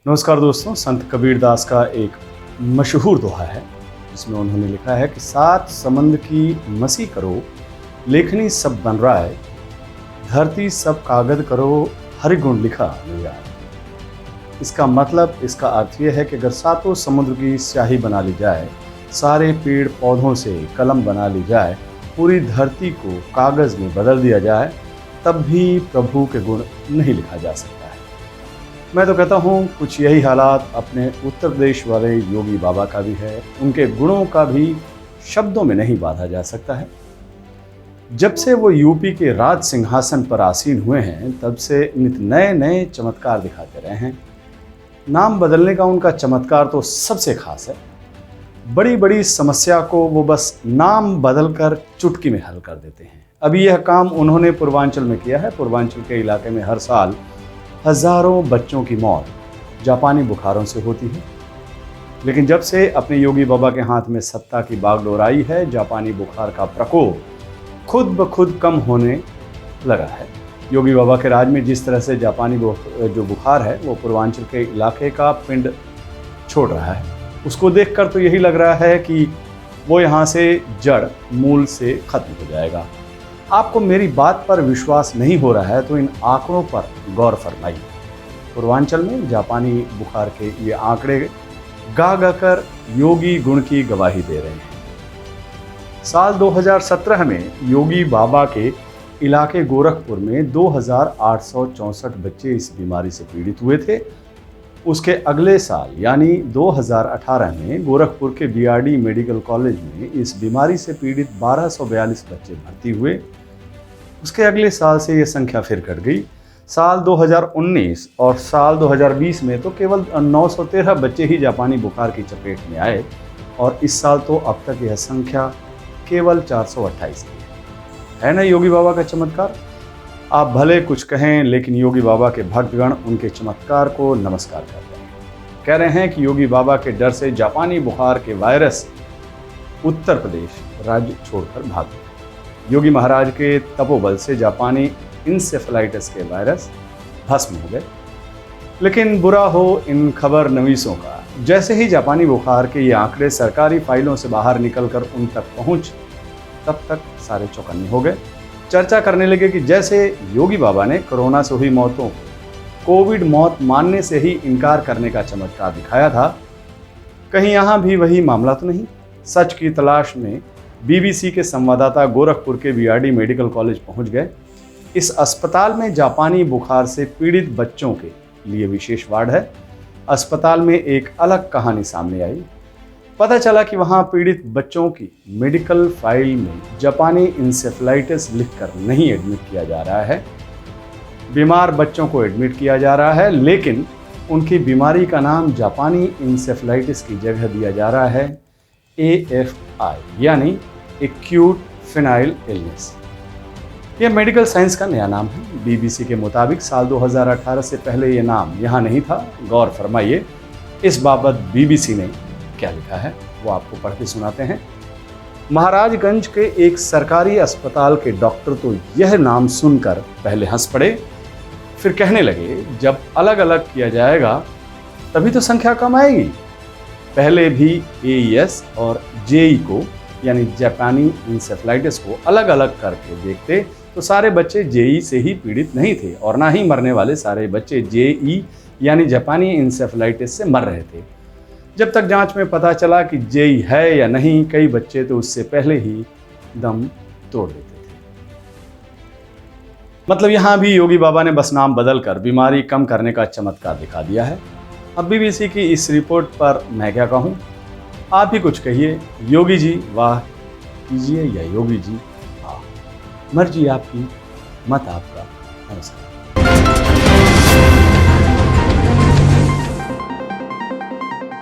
नमस्कार दोस्तों, संत कबीर दास का एक मशहूर दोहा है जिसमें उन्होंने लिखा है कि सात समंद की मसी करो, लेखनी सब बन रहा है, धरती सब कागज करो, हरि गुण लिखा मिल रहा है। इसका मतलब, इसका अर्थ यह है कि अगर सातों समुद्र की स्याही बना ली जाए, सारे पेड़ पौधों से कलम बना ली जाए, पूरी धरती को कागज में बदल दिया जाए, तब भी प्रभु के गुण नहीं लिखा जा सकता है। मैं तो कहता हूँ कुछ यही हालात अपने उत्तर प्रदेश वाले योगी बाबा का भी है। उनके गुणों का भी शब्दों में नहीं बांधा जा सकता है। जब से वो यूपी के राज सिंहासन पर आसीन हुए हैं, तब से नित नए नए चमत्कार दिखाते रहे हैं। नाम बदलने का उनका चमत्कार तो सबसे खास है। बड़ी बड़ी समस्या को वो बस नाम बदलकर चुटकी में हल कर देते हैं। अभी यह काम उन्होंने पूर्वांचल में किया है। पूर्वांचल के इलाके में हर साल हजारों बच्चों की मौत जापानी बुखारों से होती है, लेकिन जब से अपने योगी बाबा के हाथ में सत्ता की बागडोर आई है, जापानी बुखार का प्रकोप खुद ब खुद कम होने लगा है। योगी बाबा के राज में जिस तरह से जापानी जो बुखार है वो पूर्वांचल के इलाके का पिंड छोड़ रहा है, उसको देखकर तो यही लग रहा है कि वो यहाँ से जड़ मूल से खत्म हो जाएगा। आपको मेरी बात पर विश्वास नहीं हो रहा है तो इन आंकड़ों पर गौर फरमाइए। पूर्वांचल में जापानी बुखार के ये आंकड़े गा गा कर योगी गुण की गवाही दे रहे हैं। साल 2017 में योगी बाबा के इलाके गोरखपुर में 2864 बच्चे इस बीमारी से पीड़ित हुए थे। उसके अगले साल यानी 2018 में गोरखपुर के बीआरडी मेडिकल कॉलेज में इस बीमारी से पीड़ित 1242 बच्चे भर्ती हुए। उसके अगले साल से यह संख्या फिर घट गई। साल 2019 और साल 2020 में तो केवल 913 बच्चे ही जापानी बुखार की चपेट में आए, और इस साल तो अब तक यह संख्या केवल 428 की है ना योगी बाबा का चमत्कार। आप भले कुछ कहें, लेकिन योगी बाबा के भक्तगण उनके चमत्कार को नमस्कार करते हैं। कह रहे हैं कि योगी बाबा के डर से जापानी बुखार के वायरस उत्तर प्रदेश राज्य छोड़कर भाग गए। योगी महाराज के तपोबल से जापानी इंसेफेलाइटिस के वायरस भस्म हो गए। लेकिन बुरा हो इन खबर नवीसों का, जैसे ही जापानी बुखार के ये आंकड़े सरकारी फाइलों से बाहर निकलकर उन तक पहुंच, तब तक सारे चौकन्ने हो गए। चर्चा करने लगे कि जैसे योगी बाबा ने कोरोना से हुई मौतों को कोविड मौत मानने से ही इनकार करने का चमत्कार दिखाया था, कहीं यहाँ भी वही मामला तो नहीं। सच की तलाश में बीबीसी के संवाददाता गोरखपुर के बीआरडी मेडिकल कॉलेज पहुंच गए। इस अस्पताल में जापानी बुखार से पीड़ित बच्चों के लिए विशेष वार्ड है। अस्पताल में एक अलग कहानी सामने आई। पता चला कि वहां पीड़ित बच्चों की मेडिकल फाइल में जापानी इंसेफेलाइटिस लिखकर नहीं एडमिट किया जा रहा है। बीमार बच्चों को एडमिट किया जा रहा है, लेकिन उनकी बीमारी का नाम जापानी इंसेफेलाइटिस की जगह दिया जा रहा है AFI, यानी एक्यूट फिनाइल इलनेस। यह मेडिकल साइंस का नया नाम है। बीबीसी के मुताबिक साल 2018 से पहले यह नाम यहाँ नहीं था। गौर फरमाइए, इस बाबत बीबीसी ने क्या लिखा है वो आपको पढ़ के सुनाते हैं। महाराजगंज के एक सरकारी अस्पताल के डॉक्टर तो यह नाम सुनकर पहले हंस पड़े, फिर कहने लगे जब अलग अलग किया जाएगा तभी तो संख्या कम आएगी। पहले भी AES और JE को, यानी जापानी इंसेफेलाइटिस को अलग अलग करके देखते तो सारे बच्चे JE से ही पीड़ित नहीं थे, और ना ही मरने वाले सारे बच्चे JE यानी जापानी इंसेफेलाइटिस से मर रहे थे। जब तक जांच में पता चला कि JE है या नहीं, कई बच्चे तो उससे पहले ही दम तोड़ देते थे। मतलब यहाँ भी योगी बाबा ने बस नाम बदलकर बीमारी कम करने का चमत्कार दिखा दिया है। अब बीबीसी की इस रिपोर्ट पर मैं क्या कहूँ, आप ही कुछ कहिए। योगी जी वाह कीजिए या योगी जी वाह, मर्जी आपकी, मत आपका। नमस्कार।